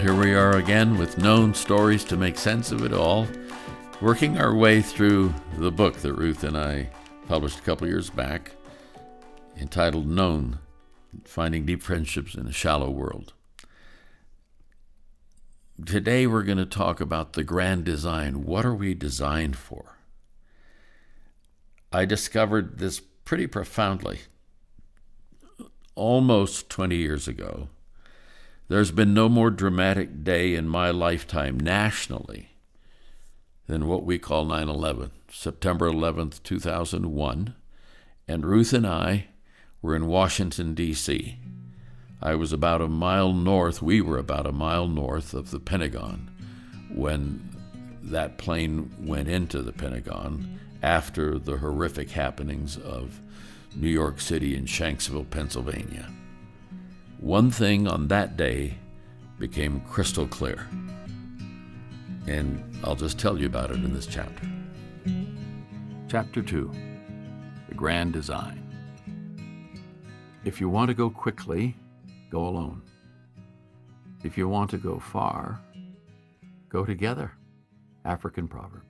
here we are again with known stories to make sense of it all, working our way through the book that Ruth and I published a couple years back, entitled Known, Finding Deep Friendships in a Shallow World. Today we're going to talk about the grand design. What are we designed for? I discovered this pretty profoundly almost 20 years ago. There's been no more dramatic day in my lifetime nationally than what we call 9/11, September 11th, 2001. And Ruth and I were in Washington, D.C. We were about a mile north of the Pentagon when that plane went into the Pentagon after the horrific happenings of New York City and Shanksville, Pennsylvania. One thing on that day became crystal clear, and I'll just tell you about it in this chapter. Chapter 2, The Grand Design. If you want to go quickly, go alone. If you want to go far, go together. African proverb.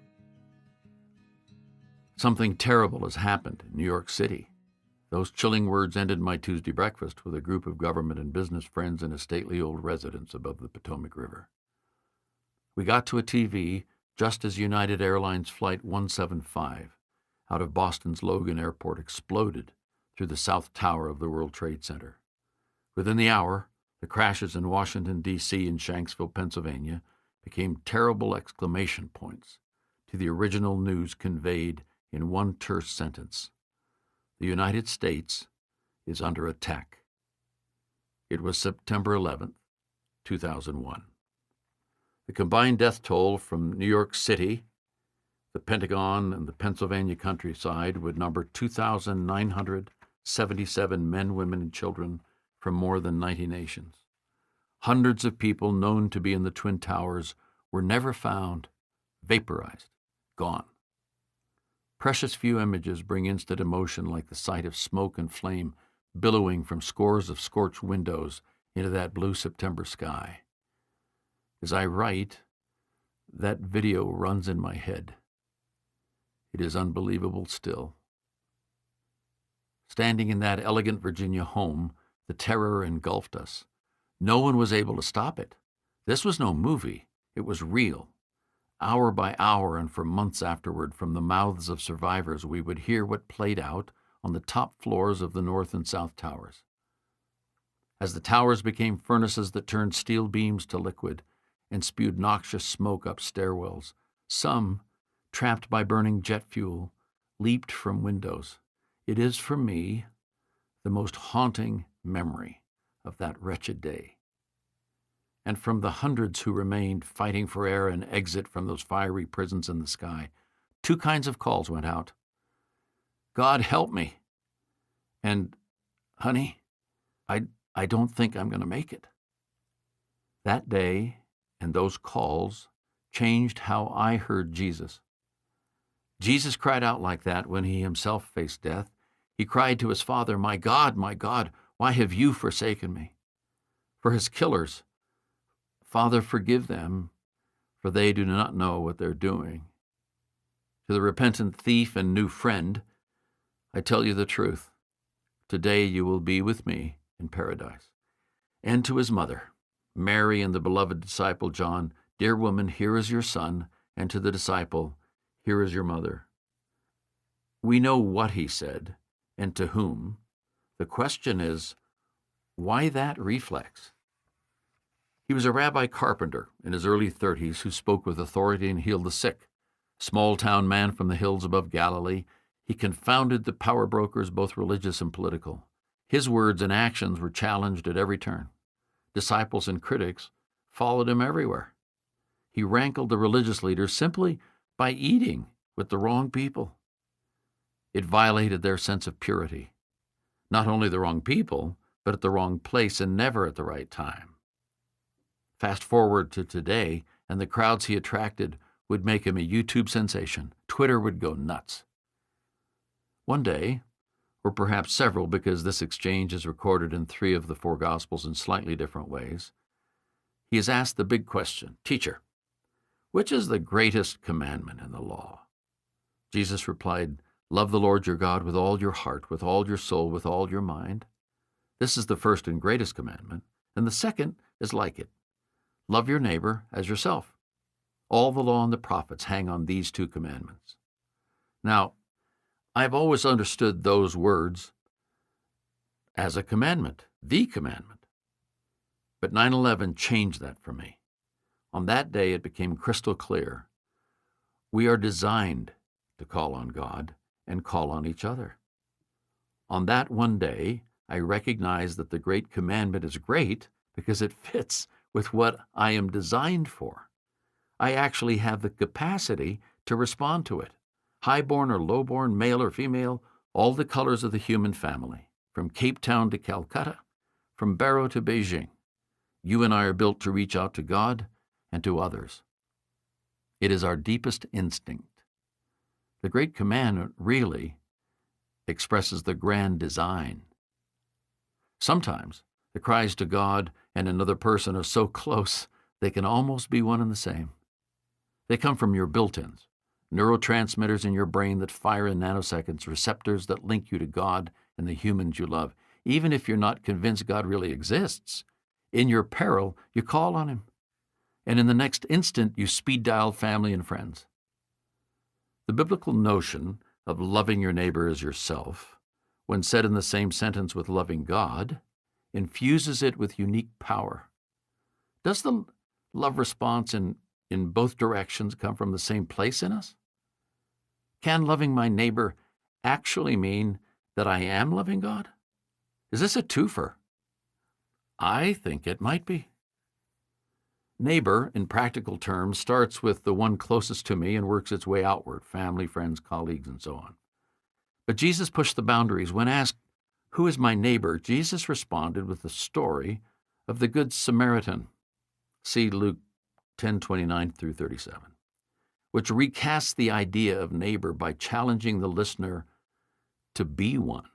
Something terrible has happened in New York City. Those chilling words ended my Tuesday breakfast with a group of government and business friends in a stately old residence above the Potomac River. We got to a TV just as United Airlines Flight 175 out of Boston's Logan Airport exploded through the South Tower of the World Trade Center. Within the hour, the crashes in Washington, D.C. and Shanksville, Pennsylvania became terrible exclamation points to the original news conveyed in one terse sentence. The United States is under attack. It was September 11th, 2001. The combined death toll from New York City, the Pentagon, and the Pennsylvania countryside would number 2,977 men, women, and children from more than 90 nations. Hundreds of people known to be in the Twin Towers were never found, vaporized, gone. Precious few images bring instant emotion like the sight of smoke and flame billowing from scores of scorched windows into that blue September sky. As I write, that video runs in my head. It is unbelievable still. Standing in that elegant Virginia home, the terror engulfed us. No one was able to stop it. This was no movie. It was real. Hour by hour and for months afterward, from the mouths of survivors, we would hear what played out on the top floors of the North and South Towers. As the towers became furnaces that turned steel beams to liquid and spewed noxious smoke up stairwells, some, trapped by burning jet fuel, leaped from windows. It is, for me, the most haunting memory of that wretched day. And from the hundreds who remained fighting for air and exit from those fiery prisons in the sky, two kinds of calls went out. God help me. And, honey, I don't think I'm going to make it. That day and those calls changed how I heard Jesus. Jesus cried out like that when he himself faced death. He cried to his Father, my God, why have you forsaken me? For his killers, Father, forgive them, for they do not know what they're doing. To the repentant thief and new friend, I tell you the truth. Today you will be with me in paradise. And to his mother, Mary, and the beloved disciple John, dear woman, here is your son, and to the disciple, here is your mother. We know what he said, and to whom. The question is, why that reflex? He was a rabbi carpenter in his early 30s who spoke with authority and healed the sick. Small-town man from the hills above Galilee, he confounded the power brokers, both religious and political. His words and actions were challenged at every turn. Disciples and critics followed him everywhere. He rankled the religious leaders simply by eating with the wrong people. It violated their sense of purity. Not only the wrong people, but at the wrong place and never at the right time. Fast forward to today, and the crowds he attracted would make him a YouTube sensation. Twitter would go nuts. One day, or perhaps several because this exchange is recorded in 3 of the 4 Gospels in slightly different ways, He is asked the big question, "Teacher, which is the greatest commandment in the law?" Jesus replied, "Love the Lord your God with all your heart, with all your soul, with all your mind. This is the first and greatest commandment, and the second is like it. Love your neighbor as yourself. All the law and the prophets hang on these two commandments." Now, I've always understood those words as a commandment, the commandment. But 9/11 changed that for me. On that day, it became crystal clear. We are designed to call on God and call on each other. On that one day, I recognized that the great commandment is great because it fits with what I am designed for. I actually have the capacity to respond to it. Highborn or lowborn, male or female, all the colors of the human family, from Cape Town to Calcutta, from Barrow to Beijing. You and I are built to reach out to God and to others. It is our deepest instinct. The Great Commandment really expresses the grand design. Sometimes the cries to God and another person are so close they can almost be one and the same. They come from your built-ins, neurotransmitters in your brain that fire in nanoseconds, receptors that link you to God and the humans you love. Even if you're not convinced God really exists, in your peril, you call on him. And in the next instant, you speed dial family and friends. The biblical notion of loving your neighbor as yourself, when said in the same sentence with loving God, infuses it with unique power. Does the love response in both directions come from the same place in us? Can loving my neighbor actually mean that I am loving God? Is this a twofer? I think it might be. Neighbor, in practical terms, starts with the one closest to me and works its way outward, family, friends, colleagues, and so on. But Jesus pushed the boundaries. When asked, "Who is my neighbor?" Jesus responded with the story of the Good Samaritan. See Luke 10:29 through 37, which recasts the idea of neighbor by challenging the listener to be one.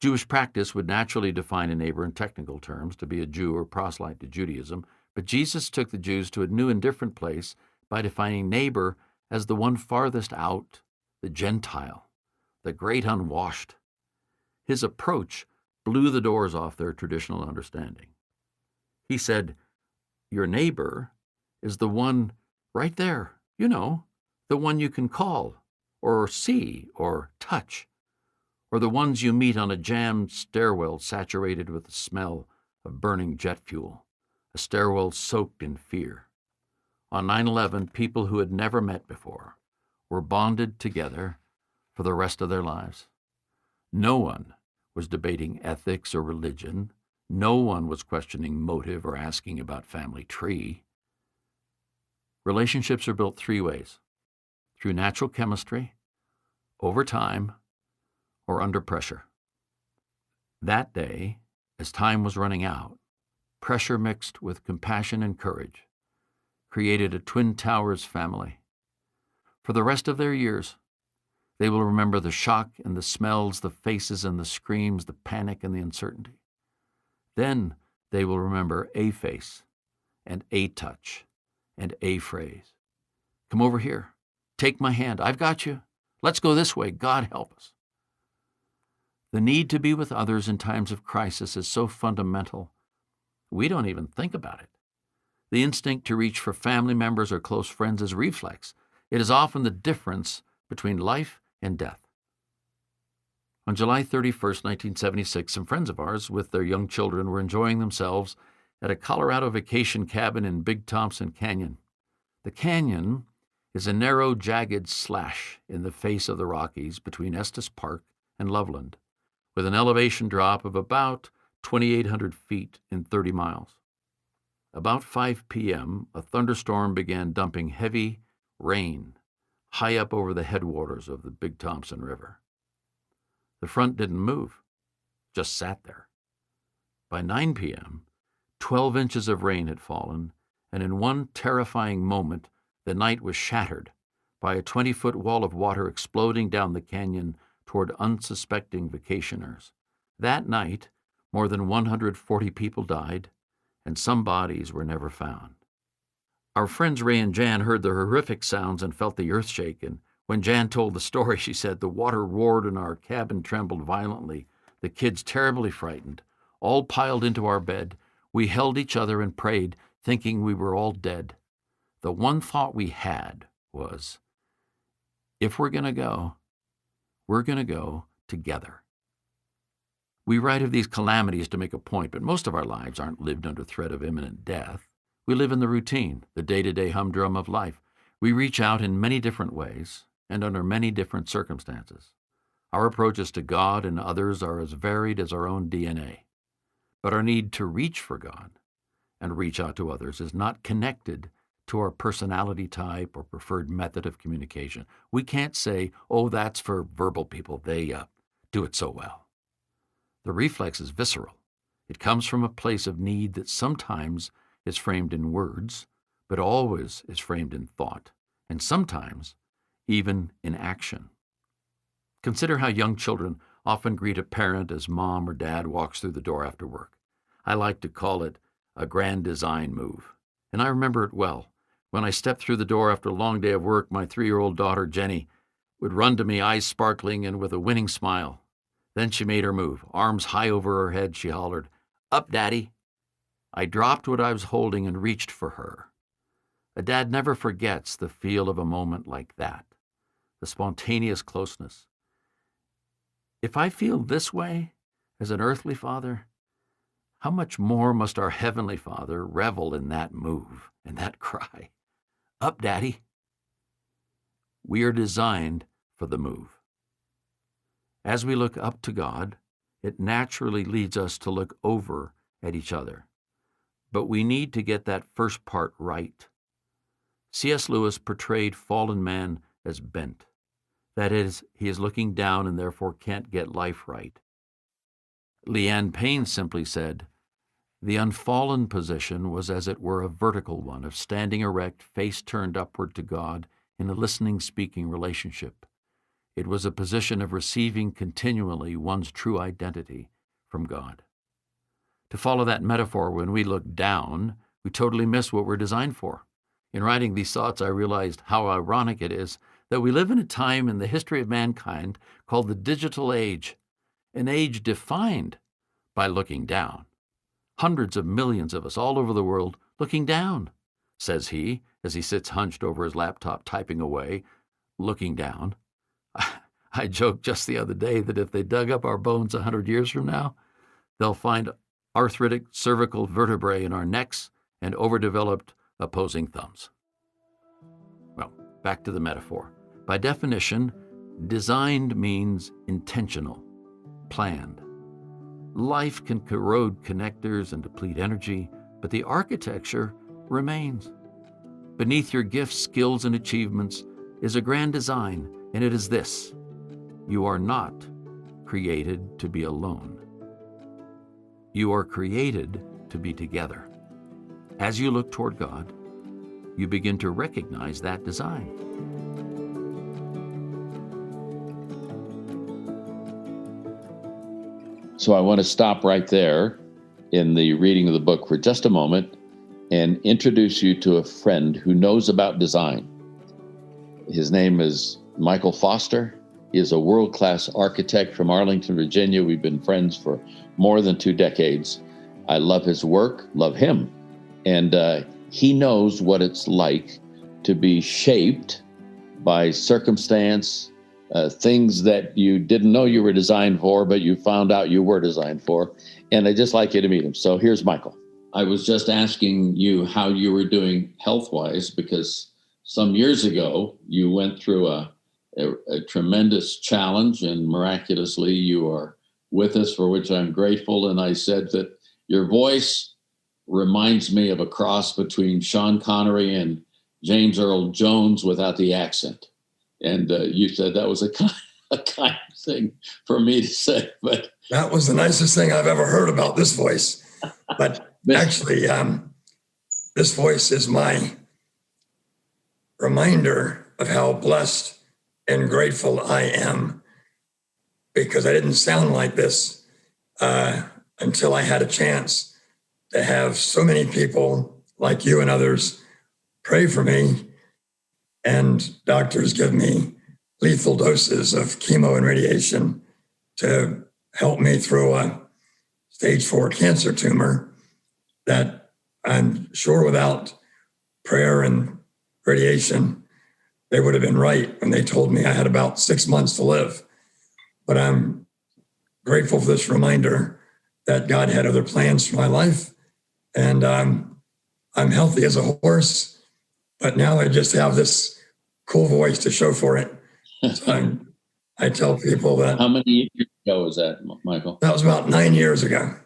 Jewish practice would naturally define a neighbor in technical terms, to be a Jew or proselyte to Judaism, but Jesus took the Jews to a new and different place by defining neighbor as the one farthest out, the Gentile, the great unwashed. His approach blew the doors off their traditional understanding. He said, "Your neighbor is the one right there, the one you can call or see or touch, or the ones you meet on a jammed stairwell saturated with the smell of burning jet fuel, a stairwell soaked in fear." On 9/11, people who had never met before were bonded together for the rest of their lives. No one was debating ethics or religion. No one was questioning motive or asking about family tree. Relationships are built three ways: through natural chemistry, over time, or under pressure. That day, as time was running out, pressure mixed with compassion and courage created a Twin Towers family. For the rest of their years, they will remember the shock and the smells, the faces and the screams, the panic and the uncertainty. Then they will remember a face and a touch and a phrase. "Come over here. Take my hand. I've got you. Let's go this way. God help us." The need to be with others in times of crisis is so fundamental, we don't even think about it. The instinct to reach for family members or close friends is reflex. It is often the difference between life and death. On July 31st, 1976, some friends of ours with their young children were enjoying themselves at a Colorado vacation cabin in Big Thompson Canyon. The canyon is a narrow, jagged slash in the face of the Rockies between Estes Park and Loveland, with an elevation drop of about 2,800 feet in 30 miles. About 5 p.m., a thunderstorm began dumping heavy rain high up over the headwaters of the Big Thompson River. The front didn't move, just sat there. By 9 p.m., 12 inches of rain had fallen, and in one terrifying moment, the night was shattered by a 20-foot wall of water exploding down the canyon toward unsuspecting vacationers. That night, more than 140 people died, and some bodies were never found. Our friends Ray and Jan heard the horrific sounds and felt the earth shake, and when Jan told the story, she said, "The water roared and our cabin trembled violently. The kids terribly frightened, all piled into our bed. We held each other and prayed, thinking we were all dead. The one thought we had was, if we're going to go together." We write of these calamities to make a point, but most of our lives aren't lived under threat of imminent death. We live in the routine, the day-to-day humdrum of life. We reach out in many different ways and under many different circumstances. Our approaches to God and others are as varied as our own DNA. But our need to reach for God and reach out to others is not connected to our personality type or preferred method of communication. We can't say, "Oh, that's for verbal people. They do it so well." The reflex is visceral. It comes from a place of need that sometimes is framed in words, but always is framed in thought, and sometimes even in action. Consider how young children often greet a parent as mom or dad walks through the door after work. I like to call it a grand design move, and I remember it well. When I stepped through the door after a long day of work, my 3-year-old daughter, Jenny, would run to me, eyes sparkling and with a winning smile. Then she made her move. Arms high over her head, she hollered, "Up, Daddy." I dropped what I was holding and reached for her. A dad never forgets the feel of a moment like that, the spontaneous closeness. If I feel this way as an earthly father, how much more must our heavenly Father revel in that move and that cry, "Up, Daddy." We are designed for the move. As we look up to God, it naturally leads us to look over at each other. But we need to get that first part right. C.S. Lewis portrayed fallen man as bent. That is, he is looking down and therefore can't get life right. Leanne Payne simply said, "The unfallen position was as it were a vertical one, of standing erect, face turned upward to God in a listening, speaking relationship. It was a position of receiving continually one's true identity from God." To follow that metaphor, when we look down, we totally miss what we're designed for. In writing these thoughts, I realized how ironic it is that we live in a time in the history of mankind called the digital age, an age defined by looking down. Hundreds of millions of us all over the world looking down, says he, as he sits hunched over his laptop typing away, looking down. I joked just the other day that if they dug up our bones 100 years from now, they'll find arthritic cervical vertebrae in our necks and overdeveloped opposing thumbs. Well, back to the metaphor. By definition, designed means intentional, planned. Life can corrode connectors and deplete energy, but the architecture remains. Beneath your gifts, skills, and achievements is a grand design, and it is this: you are not created to be alone. You are created to be together. As you look toward God, you begin to recognize that design. So I want to stop right there in the reading of the book for just a moment and introduce you to a friend who knows about design. His name is Michael Foster. He is a world-class architect from Arlington, Virginia. We've been friends for more than 2 decades. I love his work, love him. And he knows what it's like to be shaped by circumstance, things that you didn't know you were designed for, but you found out you were designed for. And I'd just like you to meet him. So here's Michael. I was just asking you how you were doing health-wise, because some years ago, you went through a tremendous challenge, and miraculously you are with us, for which I'm grateful. And I said that your voice reminds me of a cross between Sean Connery and James Earl Jones without the accent. And you said that was a kind thing for me to say. But that was the nicest thing I've ever heard about this voice. But actually, this voice is my reminder of how blessed and grateful I am, because I didn't sound like this until I had a chance to have so many people like you and others pray for me, and doctors give me lethal doses of chemo and radiation to help me through a stage 4 cancer tumor that I'm sure without prayer and radiation, they would have been right when they told me I had about 6 months to live. But I'm grateful for this reminder that God had other plans for my life. And I'm healthy as a horse, but now I just have this cool voice to show for it. So I tell people that. How many years ago was that, Michael? That was about 9 years ago.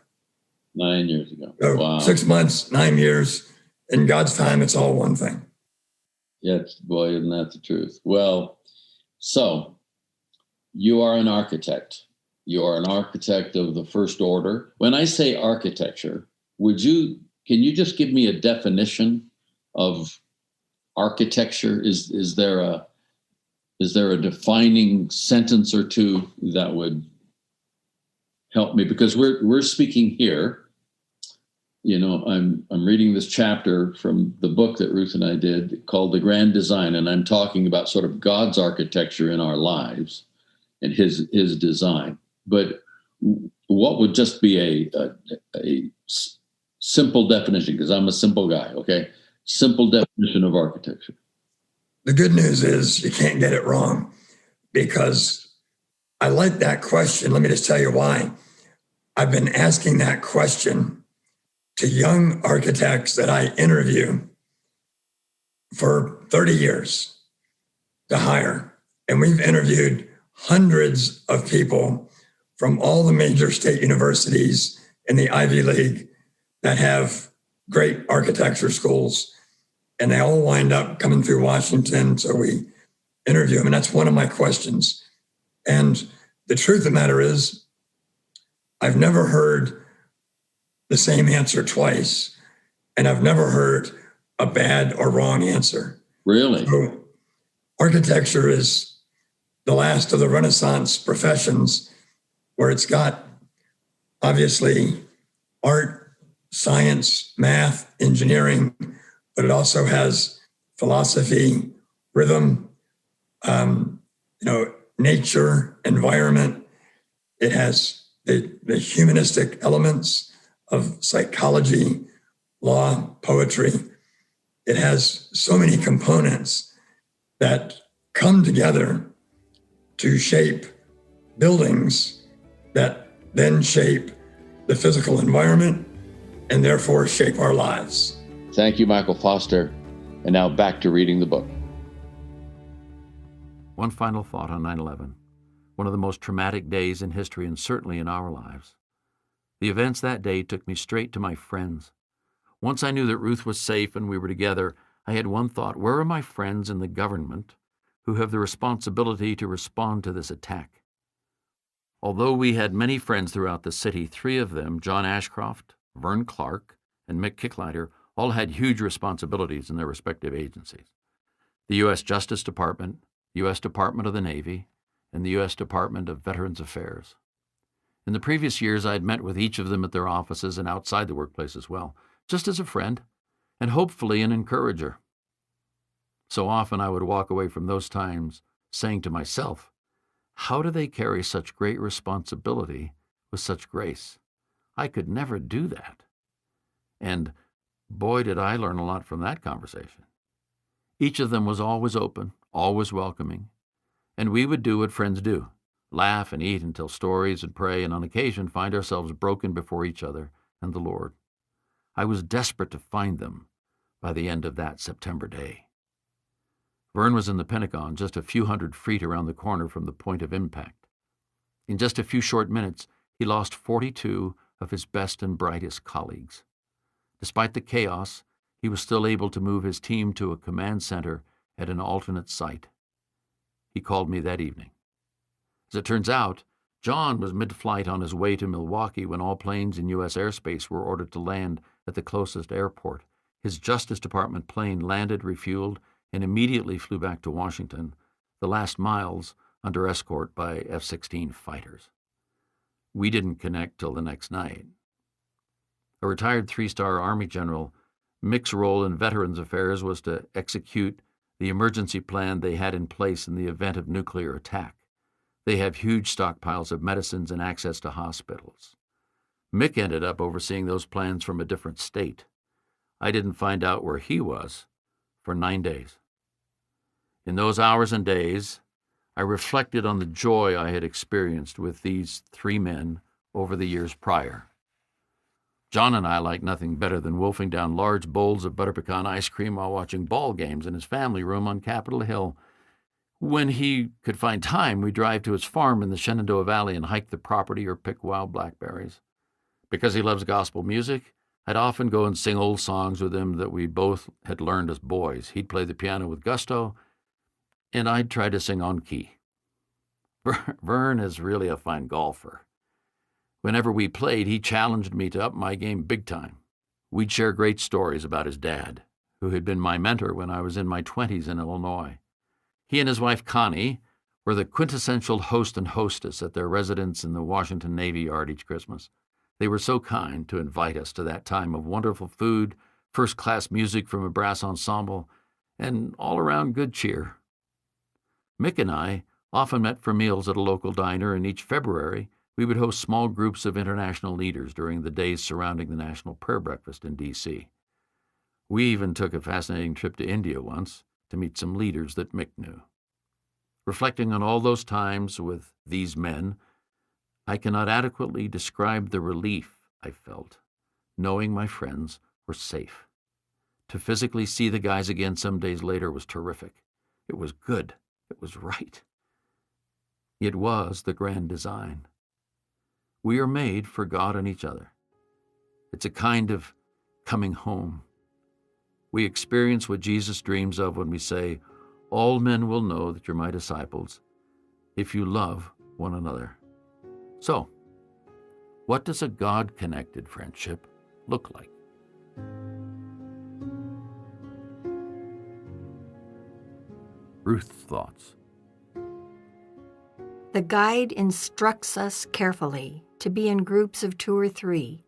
9 years ago. So Wow. 6 months, 9 years. In God's time, it's all one thing. Yes, boy, isn't that the truth? Well, so you are an architect. You are an architect of the first order. When I say architecture, can you just give me a definition of architecture? Is there a defining sentence or two that would help me? Because we're speaking here. You know, I'm reading this chapter from the book that Ruth and I did called The Grand Design, and I'm talking about sort of God's architecture in our lives and his design. But what would just be a simple definition? Because I'm a simple guy, okay? Simple definition of architecture. The good news is you can't get it wrong, because I like that question. Let me just tell you why. I've been asking that question to young architects that I interview for 30 years to hire. And we've interviewed hundreds of people from all the major state universities in the Ivy League that have great architecture schools. And they all wind up coming through Washington. So we interview them. And that's one of my questions. And the truth of the matter is, I've never heard the same answer twice. And I've never heard a bad or wrong answer. Really? So architecture is the last of the Renaissance professions, where it's got obviously art, science, math, engineering, but it also has philosophy, rhythm, nature, environment. It has the humanistic elements of psychology, law, poetry. It has so many components that come together to shape buildings that then shape the physical environment and therefore shape our lives. Thank you, Michael Foster. And now back to reading the book. One final thought on 9/11, one of the most traumatic days in history and certainly in our lives. The events that day took me straight to my friends. Once I knew that Ruth was safe and we were together, I had one thought: where are my friends in the government who have the responsibility to respond to this attack? Although we had many friends throughout the city, 3 of them, John Ashcroft, Vern Clark, and Mick Kicklighter, all had huge responsibilities in their respective agencies. The U.S. Justice Department, U.S. Department of the Navy, and the U.S. Department of Veterans Affairs. In the previous years, I had met with each of them at their offices and outside the workplace as well, just as a friend and hopefully an encourager. So often I would walk away from those times saying to myself, how do they carry such great responsibility with such grace? I could never do that. And boy, did I learn a lot from that conversation. Each of them was always open, always welcoming, and we would do what friends do: laugh and eat and tell stories and pray, and on occasion find ourselves broken before each other and the Lord. I was desperate to find them by the end of that September day. Vern was in the Pentagon, just a few hundred feet around the corner from the point of impact. In just a few short minutes, he lost 42 of his best and brightest colleagues. Despite the chaos, he was still able to move his team to a command center at an alternate site. He called me that evening. As it turns out, John was mid-flight on his way to Milwaukee when all planes in U.S. airspace were ordered to land at the closest airport. His Justice Department plane landed, refueled, and immediately flew back to Washington, the last miles under escort by F-16 fighters. We didn't connect till the next night. A retired 3-star Army general, Mick's role in Veterans Affairs was to execute the emergency plan they had in place in the event of nuclear attack. They have huge stockpiles of medicines and access to hospitals. Mick ended up overseeing those plans from a different state. I didn't find out where he was for 9 days. In those hours and days, I reflected on the joy I had experienced with these 3 men over the years prior. John and I liked nothing better than wolfing down large bowls of butter pecan ice cream while watching ball games in his family room on Capitol Hill. When he could find time, we'd drive to his farm in the Shenandoah Valley and hike the property or pick wild blackberries. Because he loves gospel music, I'd often go and sing old songs with him that we both had learned as boys. He'd play the piano with gusto, and I'd try to sing on key. Vern is really a fine golfer. Whenever we played, he challenged me to up my game big time. We'd share great stories about his dad, who had been my mentor when I was in my 20s in Illinois. He and his wife, Connie, were the quintessential host and hostess at their residence in the Washington Navy Yard each Christmas. They were so kind to invite us to that time of wonderful food, first-class music from a brass ensemble, and all-around good cheer. Mick and I often met for meals at a local diner, and each February we would host small groups of international leaders during the days surrounding the National Prayer Breakfast in D.C. We even took a fascinating trip to India once to meet some leaders that Mick knew. Reflecting on all those times with these men, I cannot adequately describe the relief I felt, knowing my friends were safe. To physically see the guys again some days later was terrific. It was good. It was right. It was the grand design. We are made for God and each other. It's a kind of coming home. We experience what Jesus dreams of when we say, "All men will know that you're my disciples if you love one another." So, what does a God-connected friendship look like? Ruth's thoughts. The guide instructs us carefully to be in groups of 2 or 3,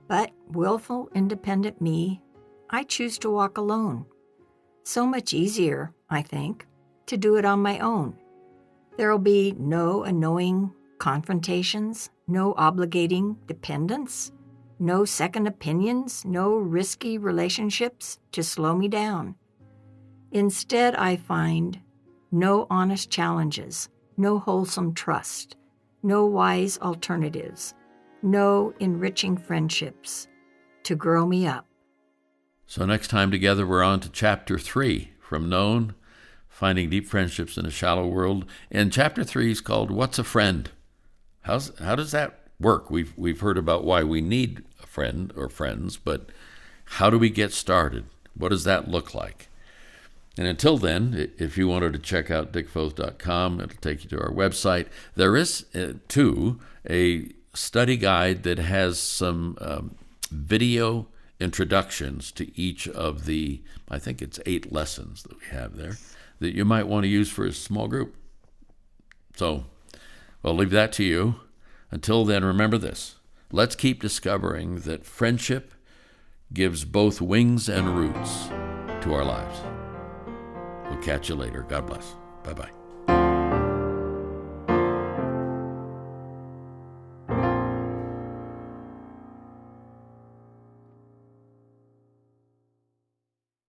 but willful, independent me, I choose to walk alone. So much easier, I think, to do it on my own. There'll be no annoying confrontations, no obligating dependence, no second opinions, no risky relationships to slow me down. Instead, I find no honest challenges, no wholesome trust, no wise alternatives, no enriching friendships to grow me up. So next time together, we're on to Chapter 3, From Known, Finding Deep Friendships in a Shallow World. And Chapter 3 is called What's a Friend? How does that work? We've heard about why we need a friend or friends, but how do we get started? What does that look like? And until then, if you wanted to check out dickfoth.com, it'll take you to our website. There is, too, a study guide that has some video introductions to each of the, I think it's 8 lessons that we have there, that you might want to use for a small group. So I'll leave that to you. Until then, remember this. Let's keep discovering that friendship gives both wings and roots to our lives. We'll catch you later. God bless. Bye-bye.